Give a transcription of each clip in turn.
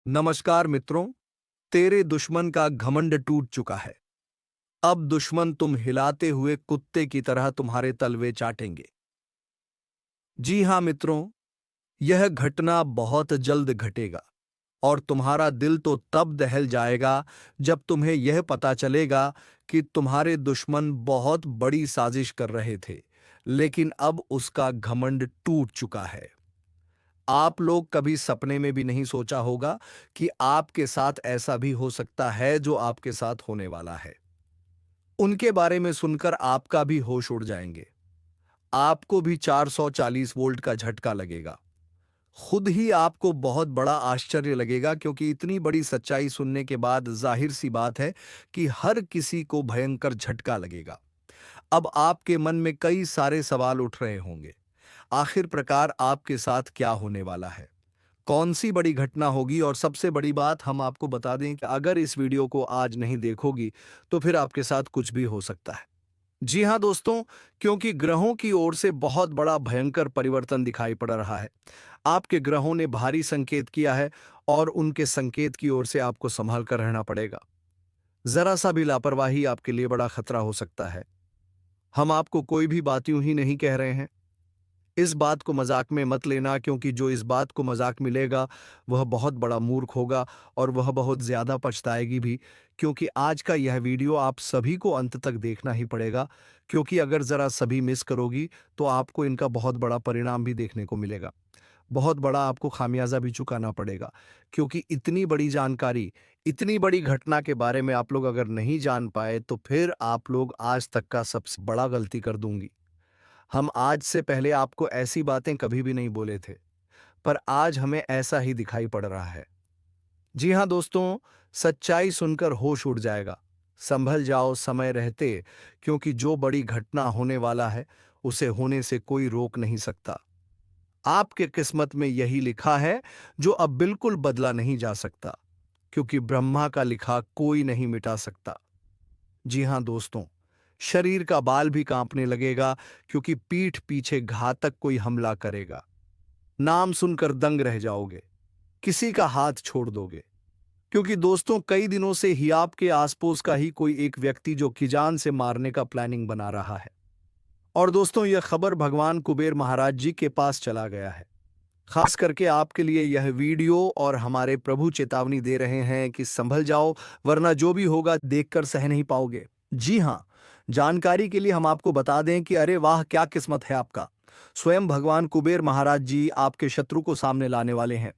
नमस्कार मित्रों। तेरे दुश्मन का घमंड टूट चुका है। अब दुश्मन तुम हिलाते हुए कुत्ते की तरह तुम्हारे तलवे चाटेंगे। जी हां मित्रों, यह घटना बहुत जल्द घटेगा और तुम्हारा दिल तो तब दहल जाएगा जब तुम्हें यह पता चलेगा कि तुम्हारे दुश्मन बहुत बड़ी साजिश कर रहे थे, लेकिन अब उसका घमंड टूट चुका है। आप लोग कभी सपने में भी नहीं सोचा होगा कि आपके साथ ऐसा भी हो सकता है जो आपके साथ होने वाला है। उनके बारे में सुनकर आपका भी होश उड़ जाएंगे। आपको भी 440 वोल्ट का झटका लगेगा। खुद ही आपको बहुत बड़ा आश्चर्य लगेगा, क्योंकि इतनी बड़ी सच्चाई सुनने के बाद जाहिर सी बात है कि हर किसी को भयंकर झटका लगेगा। अब आपके मन में कई सारे सवाल उठ रहे होंगे। आखिर प्रकार आपके साथ क्या होने वाला है? कौन सी बड़ी घटना होगी? और सबसे बड़ी बात हम आपको बता दें कि अगर इस वीडियो को आज नहीं देखोगी तो फिर आपके साथ कुछ भी हो सकता है। जी हां दोस्तों, क्योंकि ग्रहों की ओर से बहुत बड़ा भयंकर परिवर्तन दिखाई पड़ रहा है। आपके ग्रहों ने भारी संकेत किया है और उनके संकेत की ओर से आपको संभाल कर रहना पड़ेगा। जरा सा भी लापरवाही आपके लिए बड़ा खतरा हो सकता है। हम आपको कोई भी बात यूं ही नहीं कह रहे हैं। इस बात को मजाक में मत लेना, क्योंकि जो इस बात को मजाक में लेगा वह बहुत बड़ा मूर्ख होगा और वह बहुत ज्यादा पछताएगी भी। क्योंकि आज का यह वीडियो आप सभी को अंत तक देखना ही पड़ेगा, क्योंकि अगर जरा सभी मिस करोगी तो आपको इनका बहुत बड़ा परिणाम भी देखने को मिलेगा। बहुत बड़ा आपको खामियाजा भी चुकाना पड़ेगा, क्योंकि इतनी बड़ी जानकारी, इतनी बड़ी घटना के बारे में आप लोग अगर नहीं जान पाए तो फिर आप लोग आज तक का सबसे बड़ा गलती कर दूंगी। हम आज से पहले आपको ऐसी बातें कभी भी नहीं बोले थे, पर आज हमें ऐसा ही दिखाई पड़ रहा है। जी हां दोस्तों, सच्चाई सुनकर होश उड़ जाएगा। संभल जाओ समय रहते, क्योंकि जो बड़ी घटना होने वाला है उसे होने से कोई रोक नहीं सकता। आपके किस्मत में यही लिखा है जो अब बिल्कुल बदला नहीं जा सकता, क्योंकि ब्रह्मा का लिखा कोई नहीं मिटा सकता। जी हां दोस्तों, शरीर का बाल भी कांपने लगेगा, क्योंकि पीठ पीछे घातक कोई हमला करेगा। नाम सुनकर दंग रह जाओगे, किसी का हाथ छोड़ दोगे, क्योंकि दोस्तों कई दिनों से ही आपके आसपास का ही कोई एक व्यक्ति जो कि जान से मारने का प्लानिंग बना रहा है। और दोस्तों यह खबर भगवान कुबेर महाराज जी के पास चला गया है। खास करके आपके लिए यह वीडियो और हमारे प्रभु चेतावनी दे रहे हैं कि संभल जाओ, वरना जो भी होगा देखकर सह नहीं पाओगे। जी हां, जानकारी के लिए हम आपको बता दें कि अरे वाह क्या किस्मत है आपका। स्वयं भगवान कुबेर महाराज जी आपके शत्रु को सामने लाने वाले हैं।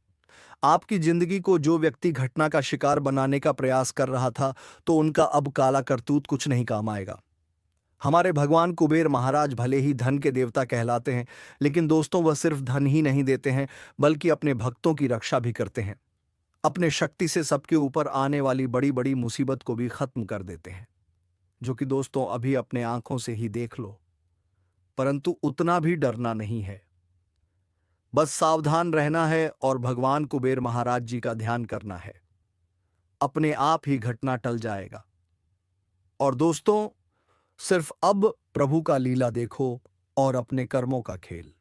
आपकी जिंदगी को जो व्यक्ति घटना का शिकार बनाने का प्रयास कर रहा था, तो उनका अब काला करतूत कुछ नहीं काम आएगा। हमारे भगवान कुबेर महाराज भले ही धन के देवता कहलाते हैं, लेकिन दोस्तों वह सिर्फ धन ही नहीं देते हैं, बल्कि अपने भक्तों की रक्षा भी करते हैं। अपने शक्ति से सबके ऊपर आने वाली बड़ी बड़ी मुसीबत को भी खत्म कर देते हैं, जो कि दोस्तों अभी अपने आंखों से ही देख लो। परंतु उतना भी डरना नहीं है, बस सावधान रहना है और भगवान कुबेर महाराज जी का ध्यान करना है। अपने आप ही घटना टल जाएगा। और दोस्तों सिर्फ अब प्रभु का लीला देखो और अपने कर्मों का खेल।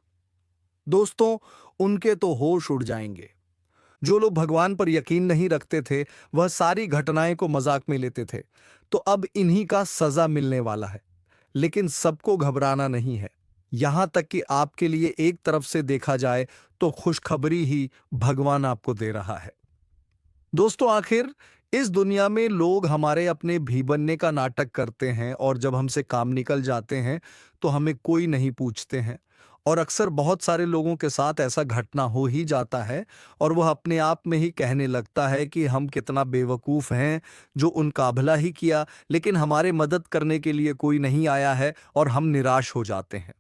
दोस्तों उनके तो होश उड़ जाएंगे। जो लोग भगवान पर यकीन नहीं रखते थे, वह सारी घटनाएं को मजाक में लेते थे, तो अब इन्हीं का सजा मिलने वाला है। लेकिन सबको घबराना नहीं है। यहां तक कि आपके लिए एक तरफ से देखा जाए तो खुशखबरी ही भगवान आपको दे रहा है। दोस्तों आखिर इस दुनिया में लोग हमारे अपने भी बनने का नाटक करते हैं, और जब हमसे काम निकल जाते हैं तो हमें कोई नहीं पूछते हैं। और अक्सर बहुत सारे लोगों के साथ ऐसा घटना हो ही जाता है, और वह अपने आप में ही कहने लगता है कि हम कितना बेवकूफ़ हैं जो उनका भला ही किया, लेकिन हमारे मदद करने के लिए कोई नहीं आया है, और हम निराश हो जाते हैं।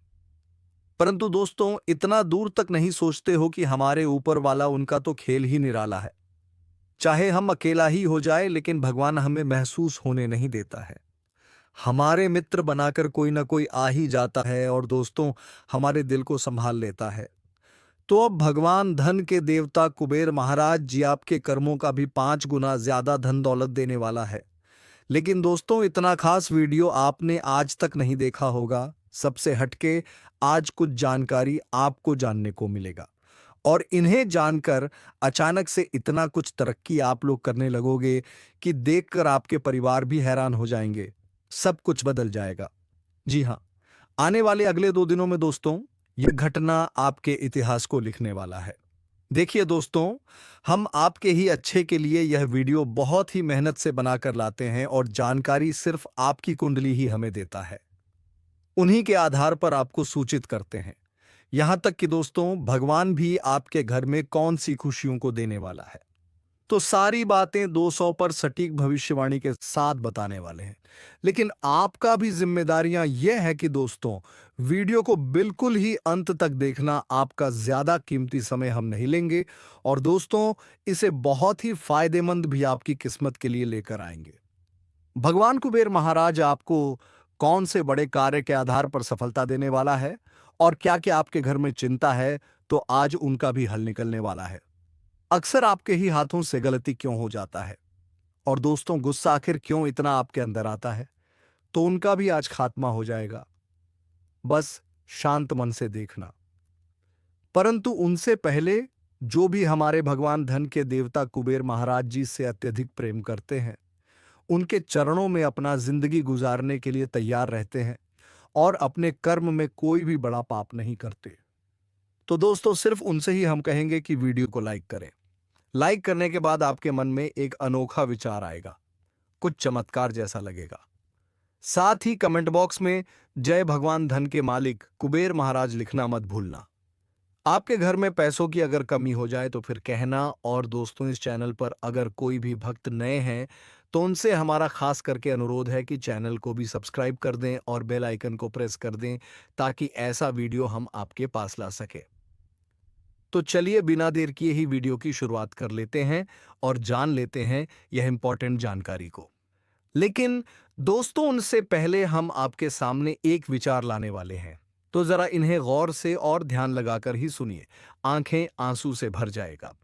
परंतु दोस्तों इतना दूर तक नहीं सोचते हो कि हमारे ऊपर वाला उनका तो खेल ही निराला है। चाहे हम अकेला ही हो जाए, लेकिन भगवान हमें महसूस होने नहीं देता है। हमारे मित्र बनाकर कोई ना कोई आ ही जाता है, और दोस्तों हमारे दिल को संभाल लेता है। तो अब भगवान धन के देवता कुबेर महाराज जी आपके कर्मों का भी 5 गुना ज्यादा धन दौलत देने वाला है। लेकिन दोस्तों इतना खास वीडियो आपने आज तक नहीं देखा होगा। सबसे हटके आज कुछ जानकारी आपको जानने को मिलेगा, और इन्हें जानकर अचानक से इतना कुछ तरक्की आप लोग करने लगोगे कि देखकर आपके परिवार भी हैरान हो जाएंगे। सब कुछ बदल जाएगा। जी हाँ, आने वाले अगले 2 दिनों में दोस्तों, यह घटना आपके इतिहास को लिखने वाला है। देखिए दोस्तों, हम आपके ही अच्छे के लिए यह वीडियो बहुत ही मेहनत से बनाकर लाते हैं और जानकारी सिर्फ आपकी कुंडली ही हमें देता है। उन्हीं के आधार पर आपको सूचित करते हैं। यहां तक कि दोस्तों, भगवान भी आपके घर में कौन सी खुशियों को देने वाला है, तो सारी बातें 200 पर सटीक भविष्यवाणी के साथ बताने वाले हैं। लेकिन आपका भी जिम्मेदारियां यह है कि दोस्तों, वीडियो को बिल्कुल ही अंत तक देखना। आपका ज्यादा कीमती समय हम नहीं लेंगे और दोस्तों, इसे बहुत ही फायदेमंद भी आपकी किस्मत के लिए लेकर आएंगे। भगवान कुबेर महाराज आपको कौन से बड़े कार्य के आधार पर सफलता देने वाला है और क्या क्या आपके घर में चिंता है, तो आज उनका भी हल निकलने वाला है। अक्सर आपके ही हाथों से गलती क्यों हो जाता है और दोस्तों, गुस्सा आखिर क्यों इतना आपके अंदर आता है, तो उनका भी आज खात्मा हो जाएगा। बस शांत मन से देखना। परंतु उनसे पहले जो भी हमारे भगवान धन के देवता कुबेर महाराज जी से अत्यधिक प्रेम करते हैं, उनके चरणों में अपना जिंदगी गुजारने के लिए तैयार रहते हैं और अपने कर्म में कोई भी बड़ा पाप नहीं करते, तो दोस्तों, सिर्फ उनसे ही हम कहेंगे कि वीडियो को लाइक करें। लाइक करने के बाद आपके मन में एक अनोखा विचार आएगा, कुछ चमत्कार जैसा लगेगा। साथ ही कमेंट बॉक्स में जय भगवान धन के मालिक कुबेर महाराज लिखना मत भूलना। आपके घर में पैसों की अगर कमी हो जाए तो फिर कहना। और दोस्तों, इस चैनल पर अगर कोई भी भक्त नए हैं तो उनसे हमारा खास करके अनुरोध है कि चैनल को भी सब्सक्राइब कर दें और बेल आइकन को प्रेस कर दें, ताकि ऐसा वीडियो हम आपके पास ला सके। तो चलिए बिना देर किए ही वीडियो की शुरुआत कर लेते हैं और जान लेते हैं यह इंपॉर्टेंट जानकारी को। लेकिन दोस्तों, उनसे पहले हम आपके सामने एक विचार लाने वाले हैं, तो जरा इन्हें गौर से और ध्यान लगाकर ही सुनिए, आंखें आंसू से भर जाएगा।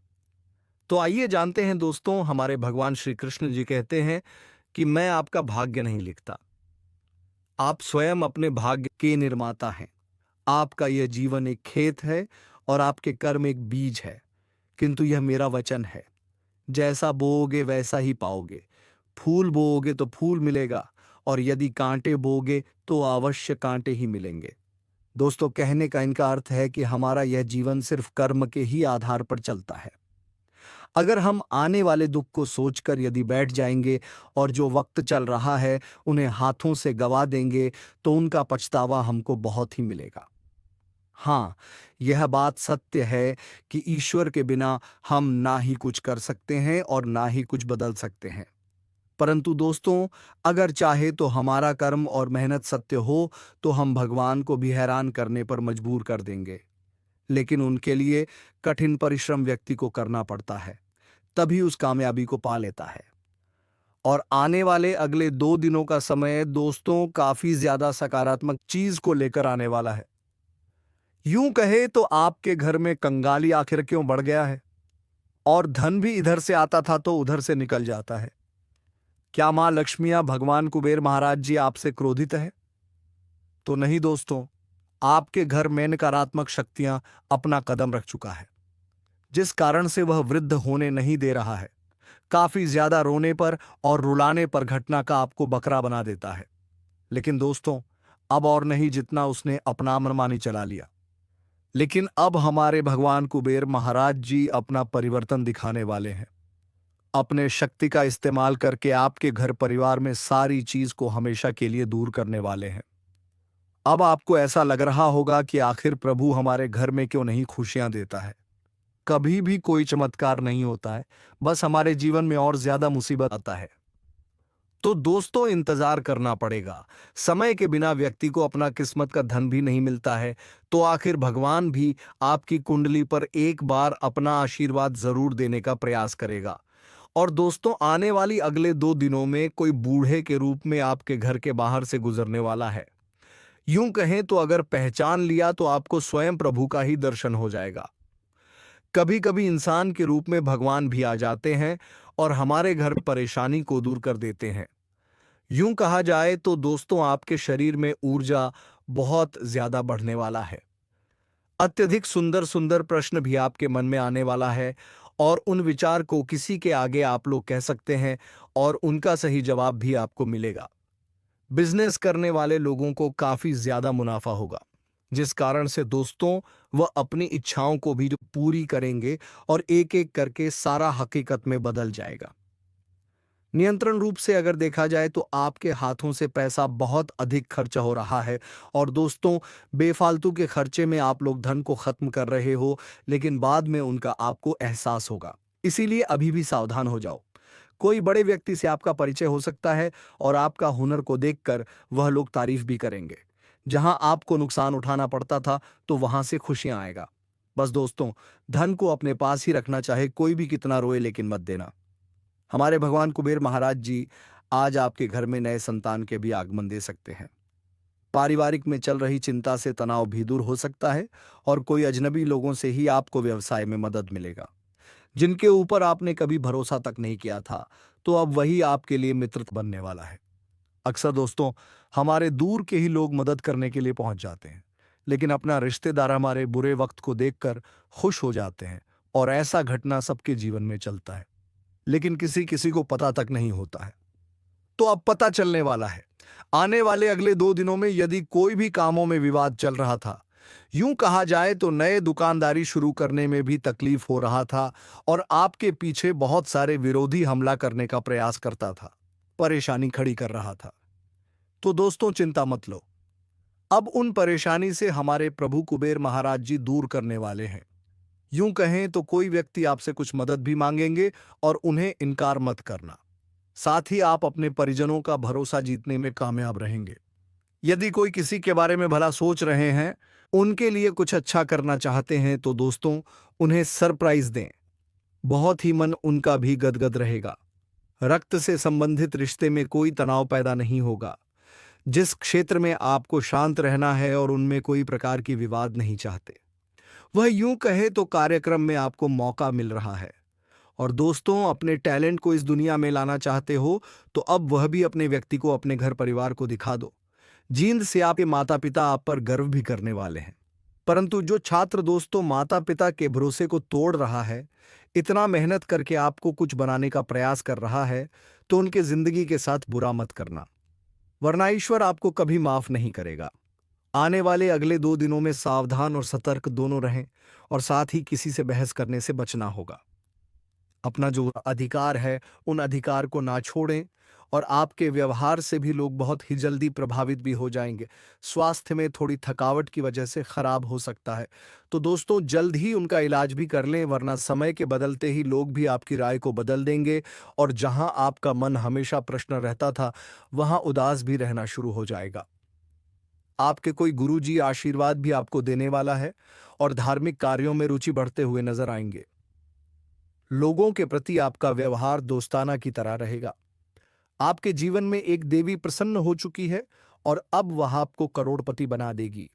तो आइए जानते हैं दोस्तों, हमारे भगवान श्री कृष्ण जी कहते हैं कि मैं आपका भाग्य नहीं लिखता, आप स्वयं अपने भाग्य के निर्माता हैं। आपका यह जीवन एक खेत है और आपके कर्म एक बीज है, किंतु यह मेरा वचन है, जैसा बोओगे वैसा ही पाओगे। फूल बोओगे तो फूल मिलेगा और यदि कांटे बोओगे तो अवश्य कांटे ही मिलेंगे। दोस्तों, कहने का इनका अर्थ है कि हमारा यह जीवन सिर्फ कर्म के ही आधार पर चलता है। अगर हम आने वाले दुख को सोचकर यदि बैठ जाएंगे और जो वक्त चल रहा है उन्हें हाथों से गवा देंगे, तो उनका पछतावा हमको बहुत ही मिलेगा। हाँ, यह बात सत्य है कि ईश्वर के बिना हम ना ही कुछ कर सकते हैं और ना ही कुछ बदल सकते हैं। परंतु दोस्तों, अगर चाहे तो हमारा कर्म और मेहनत सत्य हो तो हम भगवान को भी हैरान करने पर मजबूर कर देंगे। लेकिन उनके लिए कठिन परिश्रम व्यक्ति को करना पड़ता है, तभी उस कामयाबी को पा लेता है। और आने वाले अगले 2 दिनों का समय दोस्तों काफी ज्यादा सकारात्मक चीज को लेकर आने वाला है। यूं कहे तो आपके घर में कंगाली आखिर क्यों बढ़ गया है और धन भी इधर से आता था तो उधर से निकल जाता है? क्या मां लक्ष्मियां भगवान कुबेर महाराज जी आपसे क्रोधित है? तो नहीं दोस्तों, आपके घर में नकारात्मक शक्तियां अपना कदम रख चुका है, जिस कारण से वह वृद्ध होने नहीं दे रहा है। काफी ज्यादा रोने पर और रुलाने पर घटना का आपको बकरा बना देता है। लेकिन दोस्तों, अब और नहीं जितना उसने अपना मनमानी चला लिया। लेकिन अब हमारे भगवान कुबेर महाराज जी अपना परिवर्तन दिखाने वाले हैं। अपने शक्ति का इस्तेमाल करके आपके घर परिवार में सारी चीज को हमेशा के लिए दूर करने वाले हैं। अब आपको ऐसा लग रहा होगा कि आखिर प्रभु हमारे घर में क्यों नहीं खुशियां देता है। कभी भी कोई चमत्कार नहीं होता है, बस हमारे जीवन में और ज्यादा मुसीबत आता है। तो दोस्तों, इंतजार करना पड़ेगा। समय के बिना व्यक्ति को अपना किस्मत का धन भी नहीं मिलता है, तो आखिर भगवान भी आपकी कुंडली पर एक बार अपना आशीर्वाद जरूर देने का प्रयास करेगा। और दोस्तों, आने वाली अगले 2 दिनों में कोई बूढ़े के रूप में आपके घर के बाहर से गुजरने वाला है। यूं कहें तो अगर पहचान लिया तो आपको स्वयं प्रभु का ही दर्शन हो जाएगा। कभी कभी इंसान के रूप में भगवान भी आ जाते हैं और हमारे घर परेशानी को दूर कर देते हैं। यूं कहा जाए तो दोस्तों, आपके शरीर में ऊर्जा बहुत ज्यादा बढ़ने वाला है। अत्यधिक सुंदर सुंदर प्रश्न भी आपके मन में आने वाला है और उन विचार को किसी के आगे आप लोग कह सकते हैं और उनका सही जवाब भी आपको मिलेगा। बिजनेस करने वाले लोगों को काफी ज्यादा मुनाफा होगा, जिस कारण से दोस्तों वह अपनी इच्छाओं को भी पूरी करेंगे और एक एक करके सारा हकीकत में बदल जाएगा। नियंत्रण रूप से अगर देखा जाए तो आपके हाथों से पैसा बहुत अधिक खर्च हो रहा है और दोस्तों बेफालतू के खर्चे में आप लोग धन को खत्म कर रहे हो, लेकिन बाद में उनका आपको एहसास होगा। इसीलिए अभी भी सावधान हो जाओ। कोई बड़े व्यक्ति से आपका परिचय हो सकता है और आपका हुनर को देखकर वह लोग तारीफ भी करेंगे। जहां आपको नुकसान उठाना पड़ता था तो वहां से खुशियां आएगा। बस दोस्तों, धन को अपने पास ही रखना, चाहे कोई भी कितना रोए, लेकिन मत देना। हमारे भगवान कुबेर महाराज जी आज आपके घर में नए संतान के भी आगमन दे सकते हैं। पारिवारिक में चल रही चिंता से तनाव भी दूर हो सकता है और कोई अजनबी लोगों से ही आपको व्यवसाय में मदद मिलेगा, जिनके ऊपर आपने कभी भरोसा तक नहीं किया था, तो अब वही आपके लिए मित्र बनने वाला है। अक्सर दोस्तों, हमारे दूर के ही लोग मदद करने के लिए पहुंच जाते हैं, लेकिन अपना रिश्तेदार हमारे बुरे वक्त को देखकर खुश हो जाते हैं और ऐसा घटना सबके जीवन में चलता है, लेकिन किसी किसी को पता तक नहीं होता है। तो अब पता चलने वाला है। आने वाले अगले 2 दिनों में यदि कोई भी कामों में विवाद चल रहा था, यूं कहा जाए तो नए दुकानदारी शुरू करने में भी तकलीफ हो रहा था और आपके पीछे बहुत सारे विरोधी हमला करने का प्रयास करता था, परेशानी खड़ी कर रहा था, तो दोस्तों चिंता मत लो। अब उन परेशानी से हमारे प्रभु कुबेर महाराज जी दूर करने वाले हैं। यूं कहें तो कोई व्यक्ति आपसे कुछ मदद भी मांगेंगे और उन्हें इनकार मत करना। साथ ही आप अपने परिजनों का भरोसा जीतने में कामयाब रहेंगे। यदि कोई किसी के बारे में भला सोच रहे हैं, उनके लिए कुछ अच्छा करना चाहते हैं, तो दोस्तों उन्हें सरप्राइज दें। बहुत ही मन उनका भी गदगद रहेगा। रक्त से संबंधित रिश्ते में कोई तनाव पैदा नहीं होगा। जिस क्षेत्र में आपको शांत रहना है और उनमें कोई प्रकार की विवाद नहीं चाहते, वह यूं कहे तो कार्यक्रम में आपको मौका मिल रहा है। और दोस्तों, अपने टैलेंट को इस दुनिया में लाना चाहते हो तो अब वह भी अपने व्यक्ति को, अपने घर परिवार को दिखा दो। जींद से आपके माता पिता आप पर गर्व भी करने वाले हैं। परंतु जो छात्र दोस्तों माता पिता के भरोसे को तोड़ रहा है, इतना मेहनत करके आपको कुछ बनाने का प्रयास कर रहा है, तो उनके जिंदगी के साथ बुरा मत करना, वरना ईश्वर आपको कभी माफ नहीं करेगा। आने वाले अगले 2 दिनों में सावधान और सतर्क दोनों रहें और साथ ही किसी से बहस करने से बचना होगा। अपना जो अधिकार है उन अधिकार को ना छोड़ें और आपके व्यवहार से भी लोग बहुत ही जल्दी प्रभावित भी हो जाएंगे। स्वास्थ्य में थोड़ी थकावट की वजह से खराब हो सकता है, तो दोस्तों जल्द ही उनका इलाज भी कर लें, वरना समय के बदलते ही लोग भी आपकी राय को बदल देंगे और जहां आपका मन हमेशा प्रश्न रहता था, वहां उदास भी रहना शुरू हो जाएगा। आपके कोई गुरुजी आशीर्वाद भी आपको देने वाला है और धार्मिक कार्यों में रुचि बढ़ते हुए नजर आएंगे। लोगों के प्रति आपका व्यवहार दोस्ताना की तरह रहेगा। आपके जीवन में एक देवी प्रसन्न हो चुकी है और अब वह आपको करोड़पति बना देगी,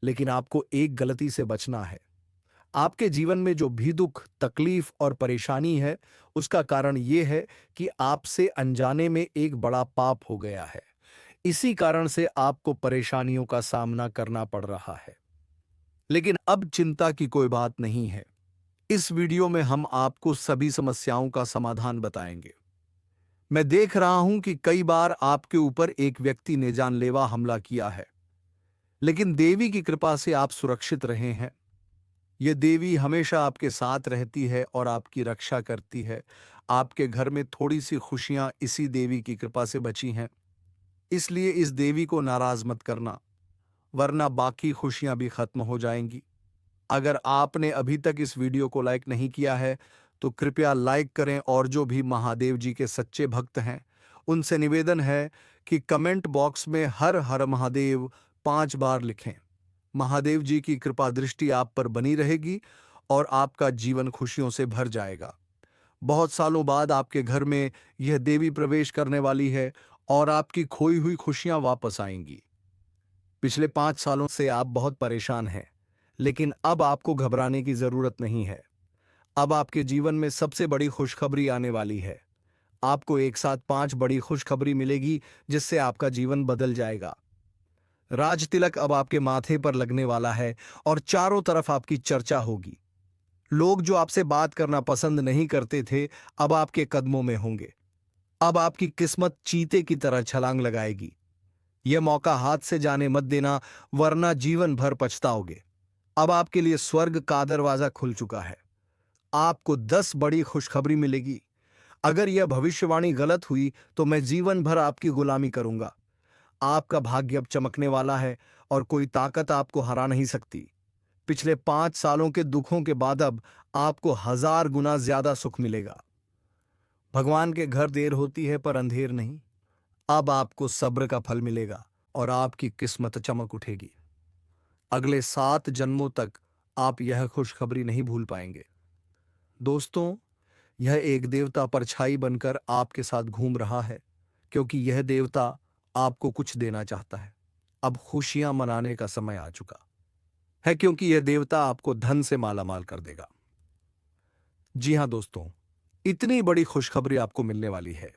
लेकिन आपको एक गलती से बचना है। आपके जीवन में जो भी दुख, तकलीफ और परेशानी है, उसका कारण यह है कि आपसे अनजाने में एक बड़ा पाप हो गया है। इसी कारण से आपको परेशानियों का सामना करना पड़ रहा है, लेकिन अब चिंता की कोई बात नहीं है। इस वीडियो में हम आपको सभी समस्याओं का समाधान बताएंगे। मैं देख रहा हूं कि कई बार आपके ऊपर एक व्यक्ति ने जानलेवा हमला किया है, लेकिन देवी की कृपा से आप सुरक्षित रहे हैं। यह देवी हमेशा आपके साथ रहती है और आपकी रक्षा करती है। आपके घर में थोड़ी सी खुशियां इसी देवी की कृपा से बची हैं, इसलिए इस देवी को नाराज मत करना, वरना बाकी खुशियां भी खत्म हो जाएंगी। अगर आपने अभी तक इस वीडियो को लाइक नहीं किया है तो कृपया लाइक करें और जो भी महादेव जी के सच्चे भक्त हैं उनसे निवेदन है कि कमेंट बॉक्स में हर हर महादेव 5 बार लिखें। महादेव जी की कृपा दृष्टि आप पर बनी रहेगी और आपका जीवन खुशियों से भर जाएगा। बहुत सालों बाद आपके घर में यह देवी प्रवेश करने वाली है और आपकी खोई हुई खुशियां वापस आएंगी। पिछले 5 सालों से आप बहुत परेशान हैं, लेकिन अब आपको घबराने की जरूरत नहीं है। अब आपके जीवन में सबसे बड़ी खुशखबरी आने वाली है। आपको एक साथ 5 बड़ी खुशखबरी मिलेगी, जिससे आपका जीवन बदल जाएगा। राज तिलक अब आपके माथे पर लगने वाला है और चारों तरफ आपकी चर्चा होगी। लोग जो आपसे बात करना पसंद नहीं करते थे, अब आपके कदमों में होंगे। अब आपकी किस्मत चीते की तरह छलांग लगाएगी। यह मौका हाथ से जाने मत देना, वरना जीवन भर पछताओगे। अब आपके लिए स्वर्ग का दरवाजा खुल चुका है। आपको 10 बड़ी खुशखबरी मिलेगी। अगर यह भविष्यवाणी गलत हुई तो मैं जीवन भर आपकी गुलामी करूंगा। आपका भाग्य अब चमकने वाला है और कोई ताकत आपको हरा नहीं सकती। पिछले 5 सालों के दुखों के बाद अब आपको 1000 गुना ज्यादा सुख मिलेगा। भगवान के घर देर होती है पर अंधेर नहीं। अब आपको सब्र का फल मिलेगा और आपकी किस्मत चमक उठेगी। अगले 7 जन्मों तक आप यह खुशखबरी नहीं भूल पाएंगे। दोस्तों, यह एक देवता परछाई बनकर आपके साथ घूम रहा है, क्योंकि यह देवता आपको कुछ देना चाहता है। अब खुशियां मनाने का समय आ चुका है, क्योंकि यह देवता आपको धन से मालामाल कर देगा। जी हां दोस्तों, इतनी बड़ी खुशखबरी आपको मिलने वाली है।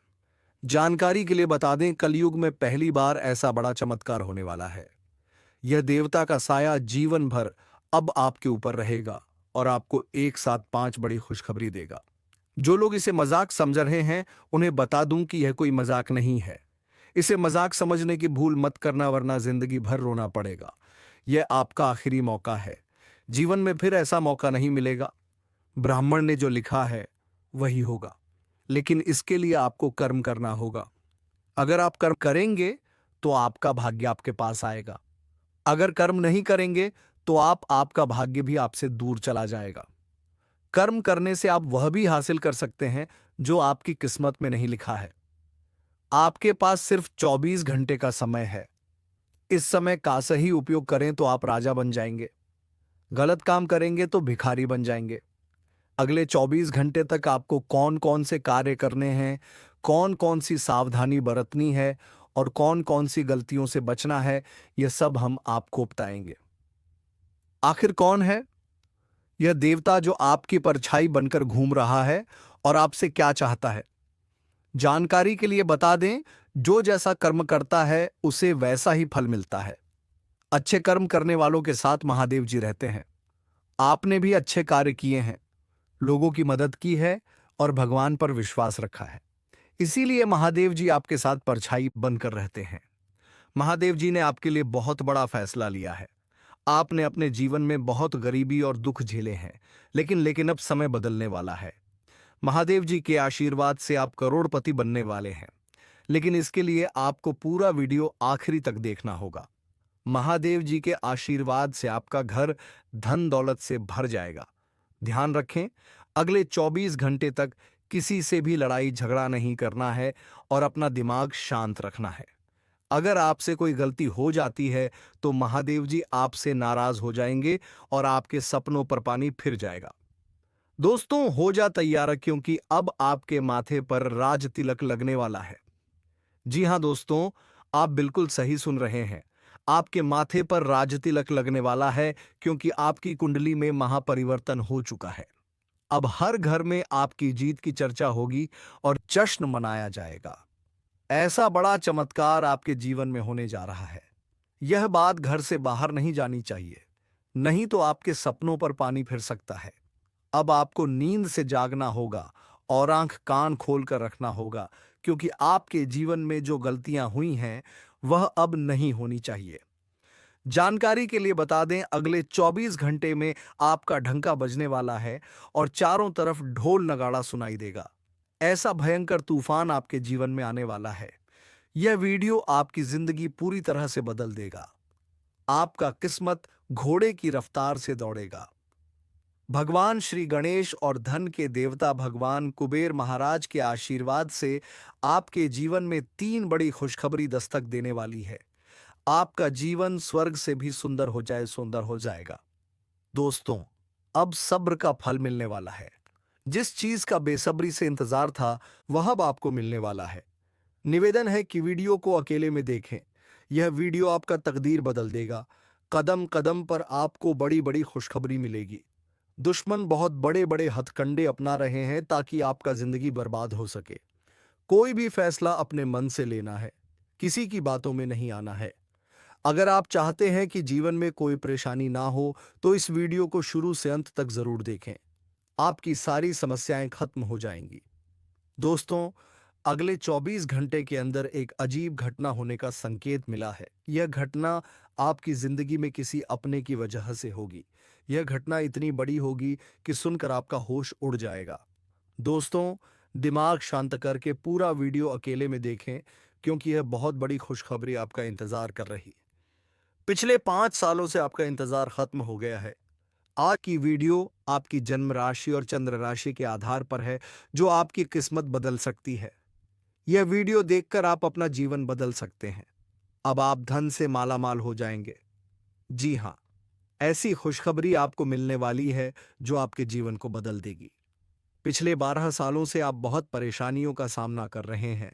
जानकारी के लिए बता दें, कलयुग में पहली बार ऐसा बड़ा चमत्कार होने वाला है। यह देवता का साया जीवन भर अब आपके ऊपर रहेगा और आपको एक साथ 5 बड़ी खुशखबरी देगा। जो लोग इसे मजाक समझ रहे हैं, उन्हें बता दूं कि यह कोई मजाक नहीं है। इसे मजाक समझने की भूल मत करना, वरना जिंदगी भर रोना पड़ेगा। यह आपका आखिरी मौका है। जीवन में फिर ऐसा मौका नहीं मिलेगा। ब्राह्मण ने जो लिखा है वही होगा, लेकिन इसके लिए आपको कर्म करना होगा। अगर आप कर्म करेंगे तो आपका भाग्य आपके पास आएगा। अगर कर्म नहीं करेंगे तो आपका भाग्य भी आपसे दूर चला जाएगा। कर्म करने से आप वह भी हासिल कर सकते हैं जो आपकी किस्मत में नहीं लिखा है। आपके पास सिर्फ 24 घंटे का समय है। इस समय का सही उपयोग करें तो आप राजा बन जाएंगे। गलत काम करेंगे तो भिखारी बन जाएंगे। अगले 24 घंटे तक आपको कौन कौन से कार्य करने हैं, कौन कौन सी सावधानी बरतनी है और कौन कौन सी गलतियों से बचना है, यह सब हम आपको बताएंगे। आखिर कौन है यह देवता जो आपकी परछाई बनकर घूम रहा है और आपसे क्या चाहता है? जानकारी के लिए बता दें, जो जैसा कर्म करता है उसे वैसा ही फल मिलता है। अच्छे कर्म करने वालों के साथ महादेव जी रहते हैं। आपने भी अच्छे कार्य किए हैं, लोगों की मदद की है और भगवान पर विश्वास रखा है। इसीलिए महादेव जी आपके साथ परछाई बनकर रहते हैं। महादेव जी ने आपके लिए बहुत बड़ा फैसला लिया है। आपने अपने जीवन में बहुत गरीबी और दुख झेले हैं, लेकिन अब समय बदलने वाला है। महादेव जी के आशीर्वाद से आप करोड़पति बनने वाले हैं, लेकिन इसके लिए आपको पूरा वीडियो आखिरी तक देखना होगा। महादेव जी के आशीर्वाद से आपका घर धन दौलत से भर जाएगा। ध्यान रखें, अगले 24 घंटे तक किसी से भी लड़ाई झगड़ा नहीं करना है और अपना दिमाग शांत रखना है। अगर आपसे कोई गलती हो जाती है तो महादेव जी आपसे नाराज हो जाएंगे और आपके सपनों पर पानी फिर जाएगा। दोस्तों, हो जा तैयार, क्योंकि अब आपके माथे पर राज तिलक लगने वाला है। जी हां दोस्तों, आप बिल्कुल सही सुन रहे हैं। आपके माथे पर राज तिलक लगने वाला है, क्योंकि आपकी कुंडली में महापरिवर्तन हो चुका है। अब हर घर में आपकी जीत की चर्चा होगी और जश्न मनाया जाएगा। ऐसा बड़ा चमत्कार आपके जीवन में होने जा रहा है। यह बात घर से बाहर नहीं जानी चाहिए, नहीं तो आपके सपनों पर पानी फिर सकता है। अब आपको नींद से जागना होगा और आंख कान खोलकर रखना होगा, क्योंकि आपके जीवन में जो गलतियां हुई हैं वह अब नहीं होनी चाहिए। जानकारी के लिए बता दें, अगले 24 घंटे में आपका ढंका बजने वाला है और चारों तरफ ढोल नगाड़ा सुनाई देगा। ऐसा भयंकर तूफान आपके जीवन में आने वाला है। यह वीडियो आपकी जिंदगी पूरी तरह से बदल देगा। आपका किस्मत घोड़े की रफ्तार से दौड़ेगा। भगवान श्री गणेश और धन के देवता भगवान कुबेर महाराज के आशीर्वाद से आपके जीवन में 3 बड़ी खुशखबरी दस्तक देने वाली है। आपका जीवन स्वर्ग से भी सुंदर हो जाएगा। दोस्तों, अब सब्र का फल मिलने वाला है। जिस चीज का बेसब्री से इंतजार था वह अब आपको मिलने वाला है। निवेदन है कि वीडियो को अकेले में देखें। यह वीडियो आपका तकदीर बदल देगा। कदम कदम पर आपको बड़ी बड़ी खुशखबरी मिलेगी। दुश्मन बहुत बड़े बड़े हथकंडे अपना रहे हैं ताकि आपका जिंदगी बर्बाद हो सके। कोई भी फैसला अपने मन से लेना है, किसी की बातों में नहीं आना है। अगर आप चाहते हैं कि जीवन में कोई परेशानी ना हो, तो इस वीडियो को शुरू से अंत तक जरूर देखें। आपकी सारी समस्याएं खत्म हो जाएंगी। दोस्तों, अगले 24 घंटे के अंदर एक अजीब घटना होने का संकेत मिला है। यह घटना आपकी जिंदगी में किसी अपने की वजह से होगी। यह घटना इतनी बड़ी होगी कि सुनकर आपका होश उड़ जाएगा। दोस्तों, दिमाग शांत करके पूरा वीडियो अकेले में देखें, क्योंकि यह बहुत बड़ी खुशखबरी आपका इंतजार कर रही है। पिछले 5 सालों से आपका इंतजार खत्म हो गया है। आज की वीडियो आपकी जन्म राशि और चंद्र राशि के आधार पर है, जो आपकी किस्मत बदल सकती है। यह वीडियो देखकर आप अपना जीवन बदल सकते हैं। अब आप धन से मालामाल हो जाएंगे। जी हाँ, ऐसी खुशखबरी आपको मिलने वाली है जो आपके जीवन को बदल देगी। पिछले 12 सालों से आप बहुत परेशानियों का सामना कर रहे हैं,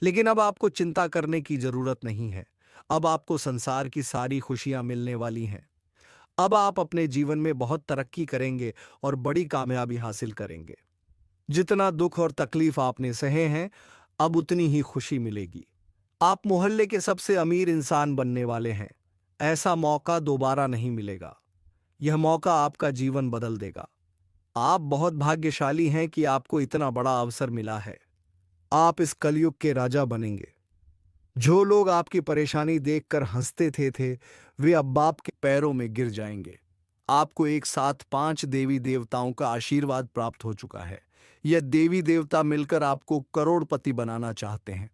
लेकिन अब आपको चिंता करने की जरूरत नहीं है। अब आपको संसार की सारी खुशियां मिलने वाली हैं। अब आप अपने जीवन में बहुत तरक्की करेंगे और बड़ी कामयाबी हासिल करेंगे। जितना दुख और तकलीफ आपने सहे हैं, अब उतनी ही खुशी मिलेगी। आप मोहल्ले के सबसे अमीर इंसान बनने वाले हैं। ऐसा मौका दोबारा नहीं मिलेगा। यह मौका आपका जीवन बदल देगा। आप बहुत भाग्यशाली हैं कि आपको इतना बड़ा अवसर मिला है। आप इस कलयुग के राजा बनेंगे। जो लोग आपकी परेशानी देखकर हंसते थे, वे अब बाप के पैरों में गिर जाएंगे। आपको एक साथ 5 देवी देवताओं का आशीर्वाद प्राप्त हो चुका है। यह देवी देवता मिलकर आपको करोड़पति बनाना चाहते हैं।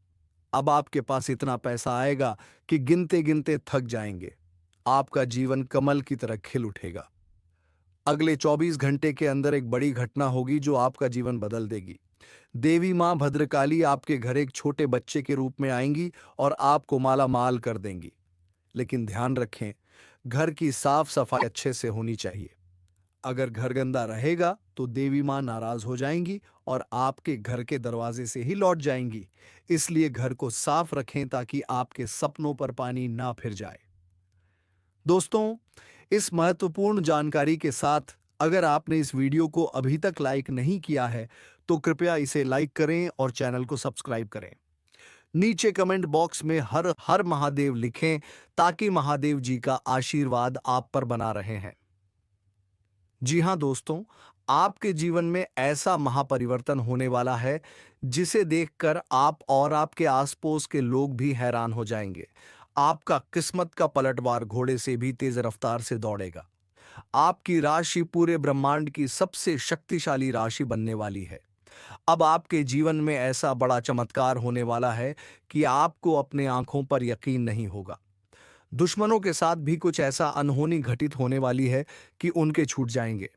अब आपके पास इतना पैसा आएगा कि गिनते गिनते थक जाएंगे। आपका जीवन कमल की तरह खिल उठेगा। अगले 24 घंटे के अंदर एक बड़ी घटना होगी जो आपका जीवन बदल देगी। देवी मां भद्रकाली आपके घर एक छोटे बच्चे के रूप में आएंगी और आपको माला माल कर देंगी। लेकिन ध्यान रखें, घर की साफ सफाई अच्छे से होनी चाहिए। अगर घर गंदा रहेगा तो देवी मां नाराज हो जाएंगी और आपके घर के दरवाजे से ही लौट जाएंगी। इसलिए घर को साफ रखें ताकि आपके सपनों पर पानी ना फिर जाए। दोस्तों, इस महत्वपूर्ण जानकारी के साथ अगर आपने इस वीडियो को अभी तक लाइक नहीं किया है, तो कृपया इसे लाइक करें और चैनल को सब्सक्राइब करें। नीचे कमेंट बॉक्स में हर हर महादेव लिखें, ताकि महादेव जी का आशीर्वाद आप पर बना रहे हैं। जी हाँ दोस्तों, आपके जीवन में ऐसा महापरिवर्तन होने वाला है जिसे देखकर आप और आपके आसपास के लोग भी हैरान हो जाएंगे। आपका किस्मत का पलटवार घोड़े से भी तेज रफ्तार से दौड़ेगा। आपकी राशि पूरे ब्रह्मांड की सबसे शक्तिशाली राशि बनने वाली है। अब आपके जीवन में ऐसा बड़ा चमत्कार होने वाला है कि आपको अपने आंखों पर यकीन नहीं होगा। दुश्मनों के साथ भी कुछ ऐसा अनहोनी घटित होने वाली है कि उनके छूट जाएंगे।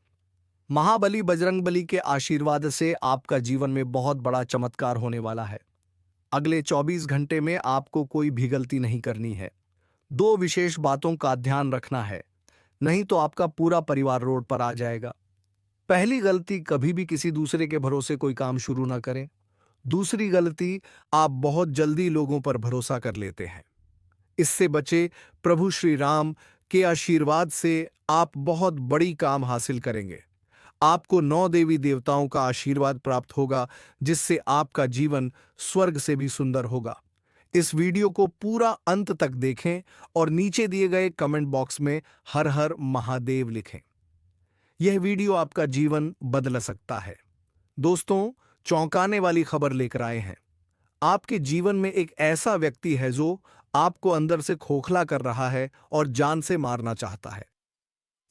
महाबली बजरंगबली के आशीर्वाद से आपका जीवन में बहुत बड़ा चमत्कार होने वाला है। अगले 24 घंटे में आपको कोई भी गलती नहीं करनी है। 2 विशेष बातों का ध्यान रखना है, नहीं तो आपका पूरा परिवार रोड पर आ जाएगा। पहली गलती, कभी भी किसी दूसरे के भरोसे कोई काम शुरू ना करें। दूसरी गलती, आप बहुत जल्दी लोगों पर भरोसा कर लेते हैं। इससे बचे। प्रभु श्री राम के आशीर्वाद से आप बहुत बड़ी काम हासिल करेंगे। आपको 9 देवी देवताओं का आशीर्वाद प्राप्त होगा, जिससे आपका जीवन स्वर्ग से भी सुंदर होगा। इस वीडियो को पूरा अंत तक देखें और नीचे दिए गए कमेंट बॉक्स में हर हर महादेव लिखें। यह वीडियो आपका जीवन बदल सकता है। दोस्तों, चौंकाने वाली खबर लेकर आए हैं। आपके जीवन में एक ऐसा व्यक्ति है जो आपको अंदर से खोखला कर रहा है और जान से मारना चाहता है।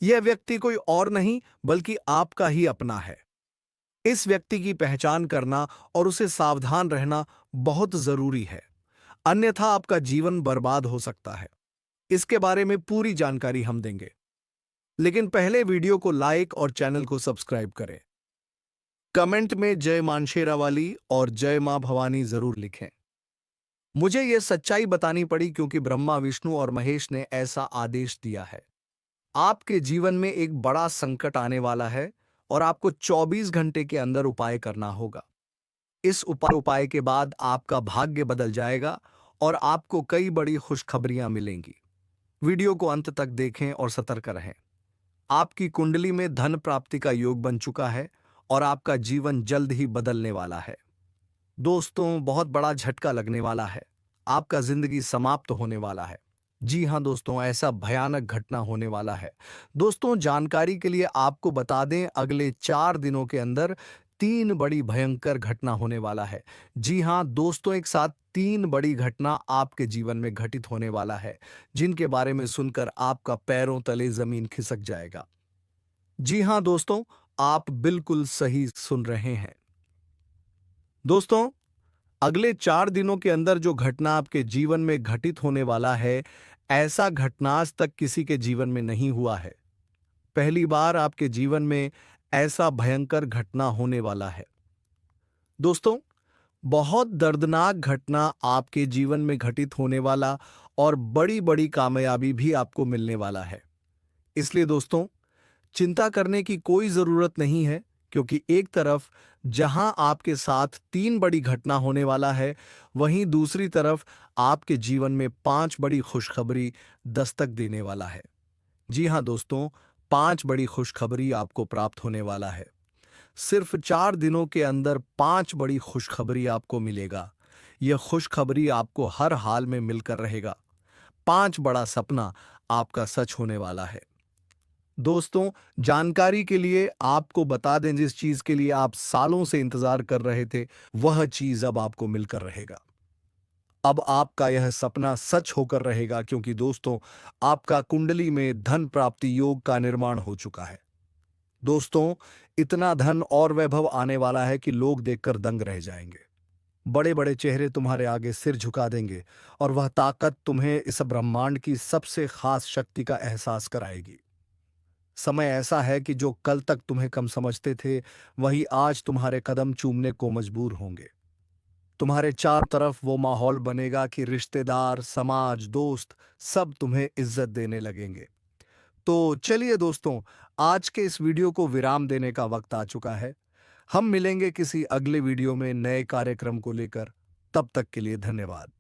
यह व्यक्ति कोई और नहीं बल्कि आपका ही अपना है। इस व्यक्ति की पहचान करना और उसे सावधान रहना बहुत जरूरी है, अन्यथा आपका जीवन बर्बाद हो सकता है। इसके बारे में पूरी जानकारी हम देंगे, लेकिन पहले वीडियो को लाइक और चैनल को सब्सक्राइब करें। कमेंट में जय मानशेरा वाली और जय मां भवानी जरूर लिखें। मुझे यह सच्चाई बतानी पड़ी क्योंकि ब्रह्मा, विष्णु और महेश ने ऐसा आदेश दिया है। आपके जीवन में एक बड़ा संकट आने वाला है और आपको 24 घंटे के अंदर उपाय करना होगा। इस उपाय के बाद आपका भाग्य बदल जाएगा और आपको कई बड़ी खुशखबरियां मिलेंगी। वीडियो को अंत तक देखें और सतर्क रहें। आपकी कुंडली में धन प्राप्ति का योग बन चुका है और आपका जीवन जल्द ही बदलने वाला है। दोस्तों, बहुत बड़ा झटका लगने वाला है। आपका जिंदगी समाप्त होने वाला है। जी हाँ दोस्तों, ऐसा भयानक घटना होने वाला है। दोस्तों, जानकारी के लिए आपको बता दें, अगले 4 दिनों के अंदर 3 बड़ी भयंकर घटना होने वाला है। जी हाँ दोस्तों, एक साथ 3 बड़ी घटना आपके जीवन में घटित होने वाला है, जिनके बारे में सुनकर आपका पैरों तले ज़मीन खिसक जाएगा। जी हाँ दोस्तों, आप बिल्कुल सही सुन रहे हैं। दोस्तों, अगले 4 दिनों के अंदर जो घटना आपके जीवन में घटित होने वाला है, ऐसा घटना आज तक किसी के जीवन में नहीं हुआ है। पहली बार आपके जीवन में ऐसा भयंकर घटना होने वाला है। दोस्तों, बहुत दर्दनाक घटना आपके जीवन में घटित होने वाला और बड़ी-बड़ी कामयाबी भी आपको मिलने वाला है। इसलिए दोस्तों, चिंता करने की कोई ज़रूरत नहीं है, क्योंकि एक तरफ जहां आपके साथ 3 बड़ी घटना होने वाला है, वहीं दूसरी तरफ आपके जीवन में 5 बड़ी खुशखबरी दस्तक देने वाला है। जी हां दोस्तों, 5 बड़ी खुशखबरी आपको प्राप्त होने वाला है। सिर्फ 4 दिनों के अंदर 5 बड़ी खुशखबरी आपको मिलेगा। यह खुशखबरी आपको हर हाल में मिलकर रहेगा। 5 बड़ा सपना आपका सच होने वाला है। दोस्तों, जानकारी के लिए आपको बता दें, जिस चीज के लिए आप सालों से इंतजार कर रहे थे, वह चीज अब आपको मिलकर रहेगा। अब आपका यह सपना सच होकर रहेगा, क्योंकि दोस्तों, आपका कुंडली में धन प्राप्ति योग का निर्माण हो चुका है। दोस्तों, इतना धन और वैभव आने वाला है कि लोग देखकर दंग रह जाएंगे। बड़े बड़े चेहरे तुम्हारे आगे सिर झुका देंगे और वह ताकत तुम्हें इस ब्रह्मांड की सबसे खास शक्ति का एहसास कराएगी। समय ऐसा है कि जो कल तक तुम्हें कम समझते थे, वही आज तुम्हारे कदम चूमने को मजबूर होंगे। तुम्हारे चारों तरफ वो माहौल बनेगा कि रिश्तेदार, समाज, दोस्त सब तुम्हें इज्जत देने लगेंगे। तो चलिए दोस्तों, आज के इस वीडियो को विराम देने का वक्त आ चुका है। हम मिलेंगे किसी अगले वीडियो में नए कार्यक्रम को लेकर। तब तक के लिए धन्यवाद।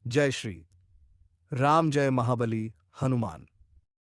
जय श्री राम, जय महाबली हनुमान।